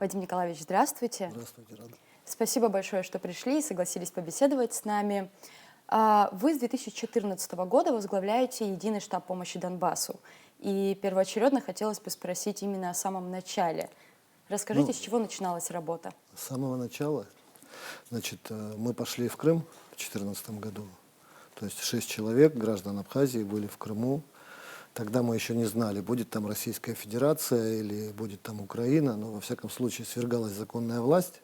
Вадим Николаевич, здравствуйте. Здравствуйте, рада. Спасибо большое, что пришли и согласились побеседовать с нами. Вы с 2014 года возглавляете единый штаб помощи Донбассу. И первоочередно хотелось бы спросить именно о самом начале. Расскажите, с чего начиналась работа? С самого начала, значит, мы пошли в Крым в 2014 году. То есть 6 человек, граждан Абхазии, были в Крыму. Тогда мы еще не знали, будет там Российская Федерация или будет там Украина, но во всяком случае свергалась законная власть.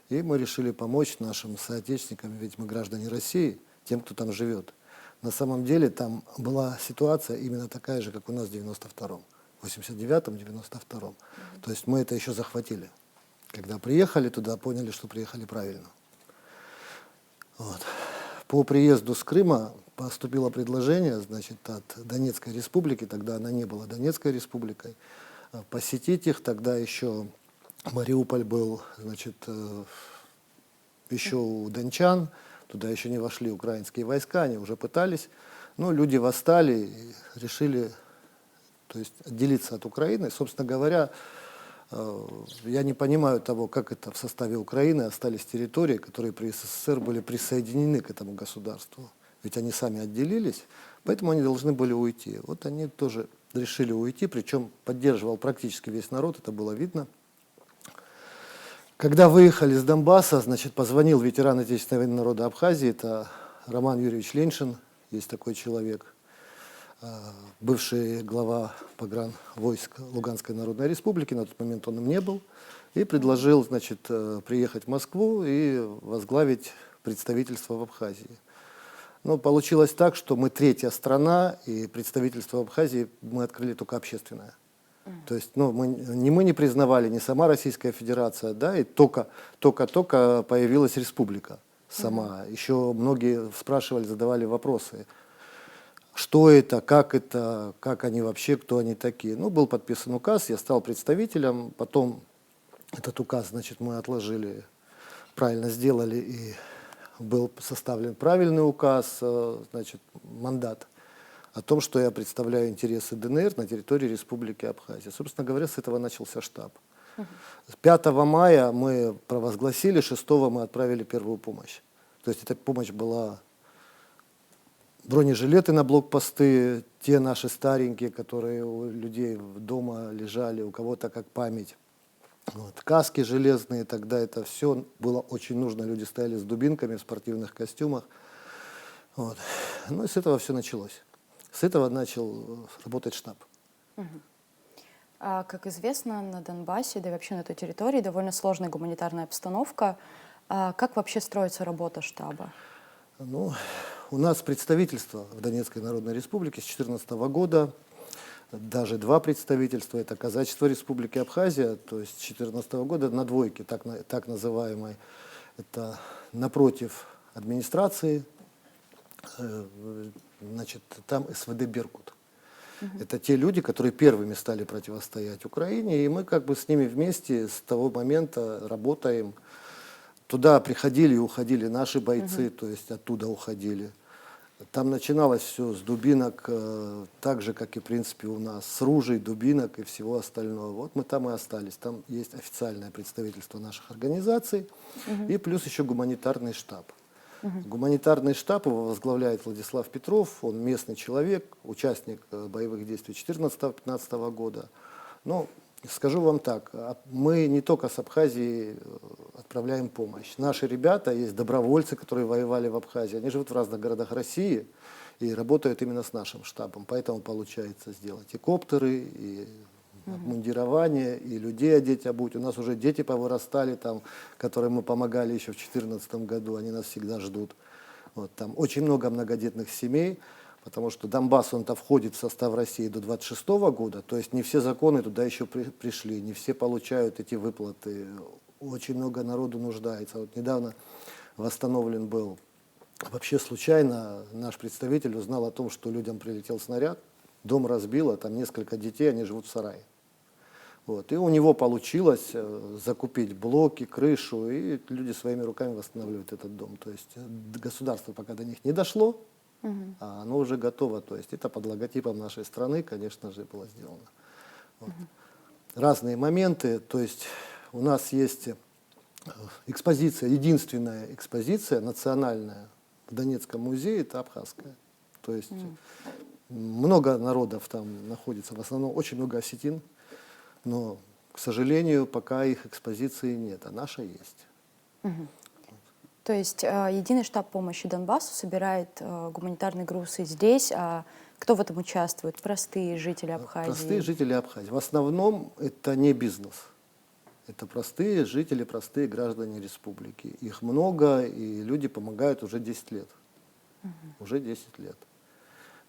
И мы решили помочь нашим соотечественникам, ведь мы граждане России, тем, кто там живет. На самом деле там была ситуация именно такая же, как у нас в 92-м, 89-м, 92-м. То есть мы это еще захватили. Когда приехали туда, поняли, что приехали правильно. Вот. По приезду с Крыма поступило предложение, значит, от Донецкой республики, тогда она не была Донецкой республикой, посетить их. Тогда еще Мариуполь был, значит, еще у дончан, туда еще не вошли украинские войска, они уже пытались, но люди восстали и решили, то есть, отделиться от Украины. Собственно говоря, я не понимаю того, как это в составе Украины остались территории, которые при СССР были присоединены к этому государству. Ведь они сами отделились, поэтому они должны были уйти. Вот они тоже решили уйти, причем поддерживал практически весь народ, это было видно. Когда выехали с Донбасса, значит, позвонил ветеран Отечественной войны народа Абхазии, это Роман Юрьевич Леньшин, есть такой человек, бывший глава погранвойск Луганской Народной Республики, на тот момент он им не был, и предложил, значит, приехать в Москву и возглавить представительство в Абхазии. Но получилось так, что мы третья страна, и представительство в Абхазии мы открыли только общественное. То есть, ну, мы не признавали, не сама Российская Федерация, да, и только появилась республика сама. Еще многие спрашивали, задавали вопросы. Что это, как они вообще, кто они такие. Ну, был подписан указ, я стал представителем, потом этот указ, значит, мы отложили, правильно сделали, и был составлен правильный указ, значит, мандат о том, что я представляю интересы ДНР на территории Республики Абхазия. Собственно говоря, с этого начался штаб. 5 мая мы провозгласили, 6 мы отправили первую помощь. То есть эта помощь была бронежилеты на блокпосты, те наши старенькие, которые у людей дома лежали, у кого-то как память. Вот. Каски железные, тогда это все было очень нужно. Люди стояли с дубинками в спортивных костюмах. Вот. Ну и с этого все началось. С этого начал работать штаб. Как известно, на Донбассе, да и вообще на той территории довольно сложная гуманитарная обстановка. Как вообще строится работа штаба? Ну, у нас представительство в Донецкой Народной Республике с 2014 года, даже 2 представительства, это Казачество Республики Абхазия, то есть с 2014 года на двойке, так называемой, это напротив администрации, значит, там СВД «Беркут». Это те люди, которые первыми стали противостоять Украине, и мы как бы с ними вместе с того момента работаем. Туда приходили и уходили наши бойцы, то есть оттуда уходили. Там начиналось все с дубинок, так же, как и в принципе у нас, с ружей, дубинок и всего остального. Вот мы там и остались. Там есть официальное представительство наших организаций и плюс еще гуманитарный штаб. Гуманитарный штаб его возглавляет Владислав Петров, он местный человек, участник боевых действий 2014-2015 года. Но скажу вам так, мы не только с Абхазии отправляем помощь. Наши ребята, есть добровольцы, которые воевали в Абхазии, они живут в разных городах России и работают именно с нашим штабом. Поэтому получается сделать и коптеры, и обмундирование, и людей одеть, обуть. У нас уже дети повырастали, там, которым мы помогали еще в 2014 году, они нас всегда ждут. Вот, там очень много многодетных семей, потому что Донбасс, он-то входит в состав России до 26 года, то есть не все законы туда еще пришли, не все получают эти выплаты, очень много народу нуждается. Вот недавно восстановлен был, вообще случайно наш представитель узнал о том, что людям прилетел снаряд, дом разбило, там несколько детей, они живут в сарае. Вот. И у него получилось закупить блоки, крышу, и люди своими руками восстанавливают этот дом. То есть государство пока до них не дошло, а оно уже готово. То есть это под логотипом нашей страны, конечно же, было сделано. Вот. Разные моменты. То есть у нас есть экспозиция, единственная экспозиция национальная в Донецком музее, это абхазская. То есть много народов там находится, в основном очень много осетин, но, к сожалению, пока их экспозиции нет, а наша есть. То есть единый штаб помощи Донбассу собирает гуманитарные грузы здесь, а кто в этом участвует? Простые жители Абхазии? Простые жители Абхазии. В основном это не бизнес. Это простые жители, простые граждане республики. Их много, и люди помогают уже 10 лет. Уже 10 лет.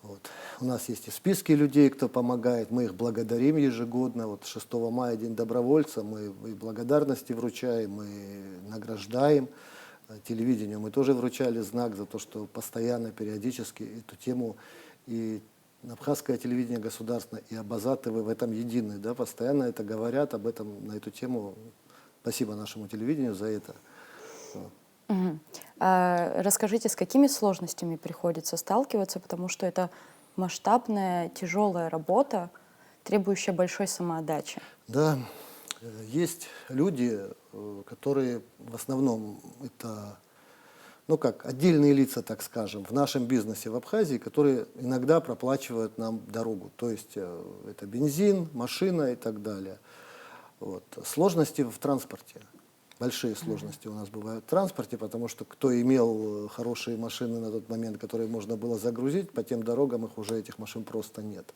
Вот. У нас есть и списки людей, кто помогает. Мы их благодарим ежегодно. Вот 6 мая День добровольца. Мы и благодарности вручаем, и награждаем. Телевидению мы тоже вручали знак за то, что постоянно, периодически эту тему и абхазское телевидение государственное, и Абазатовы в этом едины, да, постоянно это говорят об этом, на эту тему. Спасибо нашему телевидению за это. Расскажите, с какими сложностями приходится сталкиваться, потому что это масштабная, тяжелая работа, требующая большой самоотдачи. Да, есть люди, которые в основном это, ну как, отдельные лица, так скажем, в нашем бизнесе в Абхазии, которые иногда проплачивают нам дорогу. То есть это бензин, машина и так далее. Вот. Сложности в транспорте. Большие сложности у нас бывают в транспорте, потому что кто имел хорошие машины на тот момент, которые можно было загрузить, по тем дорогам их уже этих машин просто нет.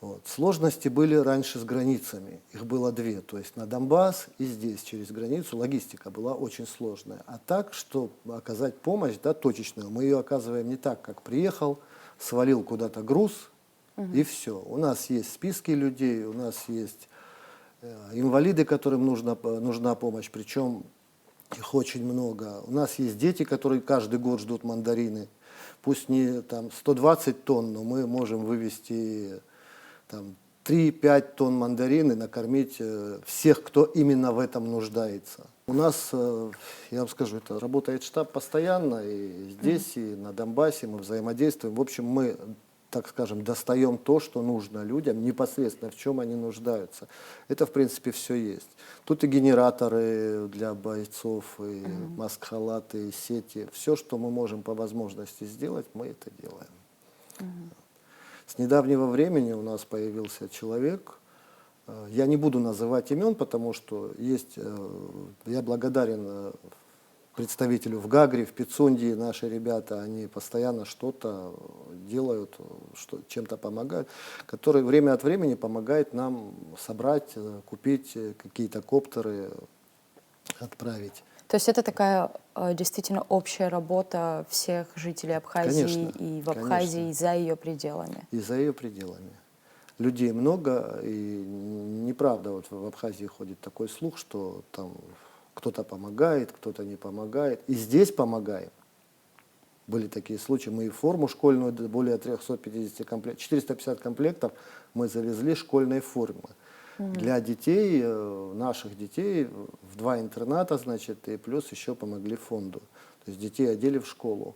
Вот. Сложности были раньше с границами. Их было две. То есть на Донбасс и здесь, через границу, логистика была очень сложная. А так, что оказать помощь, да, точечную, мы ее оказываем не так, как приехал, свалил куда-то груз, и все. У нас есть списки людей, у нас есть инвалиды, которым нужна помощь, причем их очень много. У нас есть дети, которые каждый год ждут мандарины. Пусть не там 120 тонн, но мы можем вывести там 3-5 тонн мандарин и накормить всех, кто именно в этом нуждается. У нас, я вам скажу, это работает штаб постоянно, и здесь, и на Донбассе мы взаимодействуем. В общем, мы, так скажем, достаем то, что нужно людям, непосредственно в чем они нуждаются. Это, в принципе, все есть. Тут и генераторы для бойцов, и маск-халаты, и сети. Все, что мы можем по возможности сделать, мы это делаем. С недавнего времени у нас появился человек, я не буду называть имен, потому что есть, я благодарен представителю в Гагре, в Пицунде, наши ребята, они постоянно что-то делают, чем-то помогают, который время от времени помогает нам собрать, купить какие-то коптеры, отправить. То есть это такая действительно общая работа всех жителей Абхазии Конечно, и в Абхазии, конечно. и за ее пределами. И за ее пределами. Людей много, и неправда, вот в Абхазии ходит такой слух, что там кто-то помогает, кто-то не помогает. И здесь помогаем. Были такие случаи, мы и форму школьную, более 350 комплектов, 450 комплектов мы завезли школьной формы. Для детей, наших детей, в 2 интерната, значит, и плюс еще помогли фонду. То есть детей одели в школу.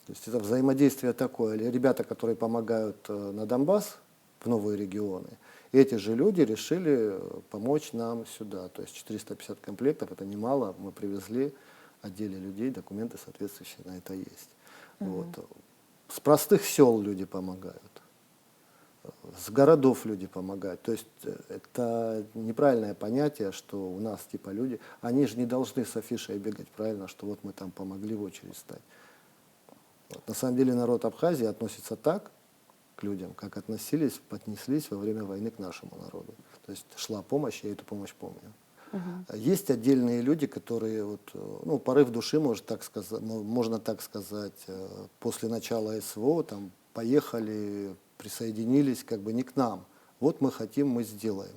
То есть это взаимодействие такое. Ребята, которые помогают на Донбасс, в новые регионы, эти же люди решили помочь нам сюда. То есть 450 комплектов, это немало, мы привезли, одели людей, документы соответствующие на это есть. Вот. С простых сел люди помогают. С городов люди помогают. То есть это неправильное понятие, что у нас типа люди, они же не должны с афишей бегать, правильно, что вот мы там помогли в очередь стать. Вот. На самом деле народ Абхазии относится так к людям, как отнеслись во время войны к нашему народу. То есть шла помощь, я эту помощь помню. Есть отдельные люди, которые, вот, ну, порыв души, можно так сказать, после начала СВО, там, поехали, присоединились как бы не к нам. Вот мы хотим, мы сделаем.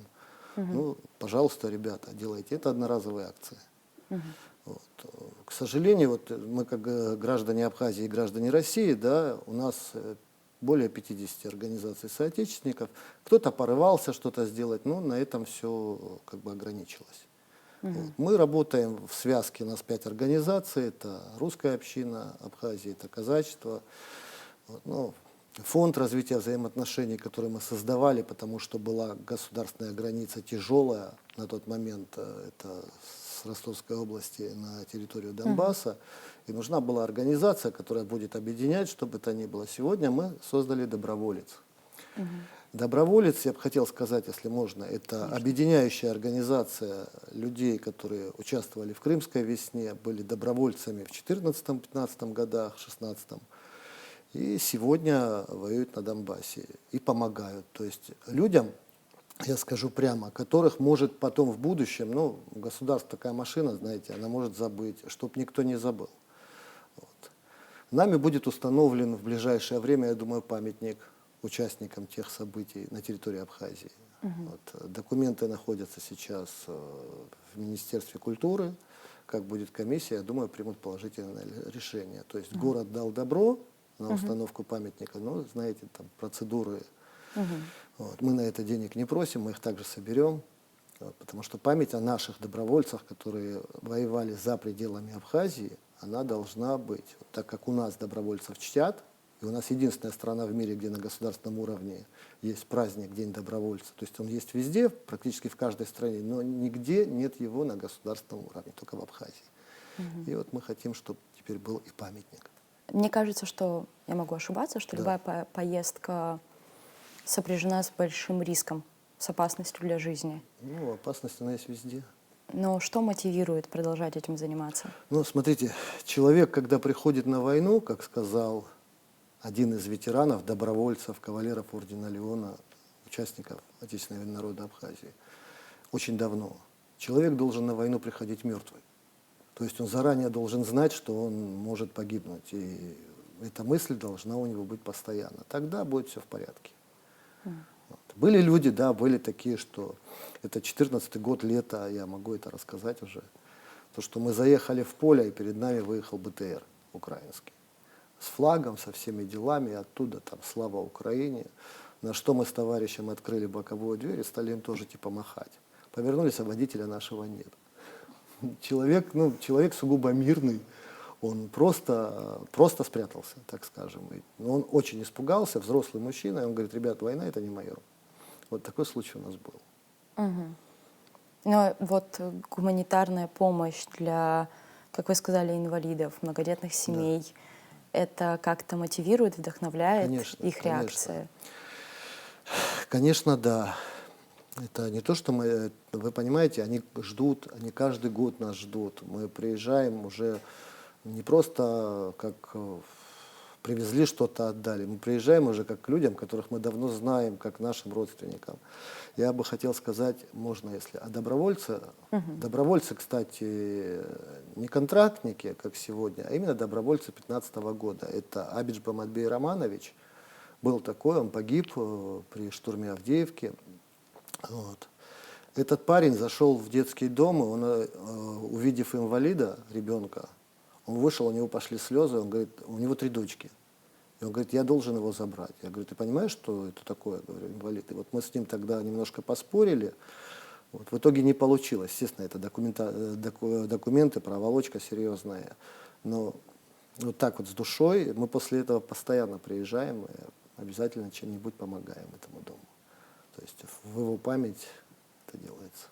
Ну, пожалуйста, ребята, делайте. Это одноразовые акции. Вот. К сожалению, вот мы как граждане Абхазии и граждане России, да, у нас более 50 организаций соотечественников. Кто-то порывался что-то сделать, но на этом все как бы ограничилось. Вот. Мы работаем в связке, у нас 5 организаций, это русская община Абхазии, это казачество. Вот, ну, фонд развития взаимоотношений, который мы создавали, потому что была государственная граница тяжелая на тот момент, это с Ростовской области на территорию Донбасса, и нужна была организация, которая будет объединять, что бы то ни было. Сегодня мы создали «Доброволец». «Доброволец», я бы хотел сказать, если можно, это объединяющая организация людей, которые участвовали в Крымской весне, были добровольцами в 2014-2015 годах, в 2016. И сегодня воюют на Донбассе и помогают. То есть людям, я скажу прямо, которых может потом в будущем, ну, государство такая машина, знаете, она может забыть, чтобы никто не забыл. Вот. Нами будет установлен в ближайшее время, я думаю, памятник участникам тех событий на территории Абхазии. Вот. Документы находятся сейчас в Министерстве культуры. Как будет комиссия, я думаю, примут положительное решение. То есть город дал добро на установку памятника, но, знаете, там процедуры. Вот. Мы на это денег не просим, мы их также соберем, вот, потому что память о наших добровольцах, которые воевали за пределами Абхазии, она должна быть. Вот, так как у нас добровольцев чтят, и у нас единственная страна в мире, где на государственном уровне есть праздник День добровольца. То есть он есть везде, практически в каждой стране, но нигде нет его на государственном уровне, только в Абхазии. И вот мы хотим, чтобы теперь был и памятник. Мне кажется, что, я могу ошибаться, что любая поездка сопряжена с большим риском, с опасностью для жизни. Ну, опасность она есть везде. Но что мотивирует продолжать этим заниматься? Ну, смотрите, человек, когда приходит на войну, как сказал один из ветеранов, добровольцев, кавалеров ордена Леона, участников Отечественной войны народа Абхазии, очень давно, человек должен на войну приходить мертвый. То есть он заранее должен знать, что он может погибнуть. И эта мысль должна у него быть постоянно. Тогда будет все в порядке. Вот. Были люди, да, были такие, что это 14-й год, лето, я могу это рассказать уже. То, что мы заехали в поле, и перед нами выехал БТР украинский. С флагом, со всеми делами, и оттуда там «Слава Украине». На что мы с товарищем открыли боковую дверь и стали им тоже типа махать. Повернулись, а водителя нашего нет. Человек, ну, человек сугубо мирный, он просто спрятался, так скажем. Но он очень испугался, взрослый мужчина, и он говорит: ребят, война — это не мое. Вот такой случай у нас был. Но вот гуманитарная помощь для, как вы сказали, инвалидов, многодетных семей, это как-то мотивирует, вдохновляет Конечно, их конечно. реакция? Конечно, да. Это не то, что мы, вы понимаете, они ждут, они каждый год нас ждут. Мы приезжаем уже не просто как привезли что-то, отдали. Мы приезжаем уже как к людям, которых мы давно знаем, как к нашим родственникам. Я бы хотел сказать, можно, если о добровольце. Добровольцы, кстати, не контрактники, как сегодня, а именно добровольцы 2015 года. Это Абидж Баматбей Романович. Был такой, он погиб при штурме Авдеевки. Вот. Этот парень зашел в детский дом, и он, увидев инвалида, ребенка, он вышел, у него пошли слезы, он говорит, у него 3 дочки. И он говорит: я должен его забрать. Я говорю: ты понимаешь, что это такое? Я говорю: инвалид. И вот мы с ним тогда немножко поспорили. Вот. В итоге не получилось. Естественно, это документы, проволочка серьезная. Но вот так вот с душой мы после этого постоянно приезжаем и обязательно чем-нибудь помогаем этому дому. То есть в его память это делается.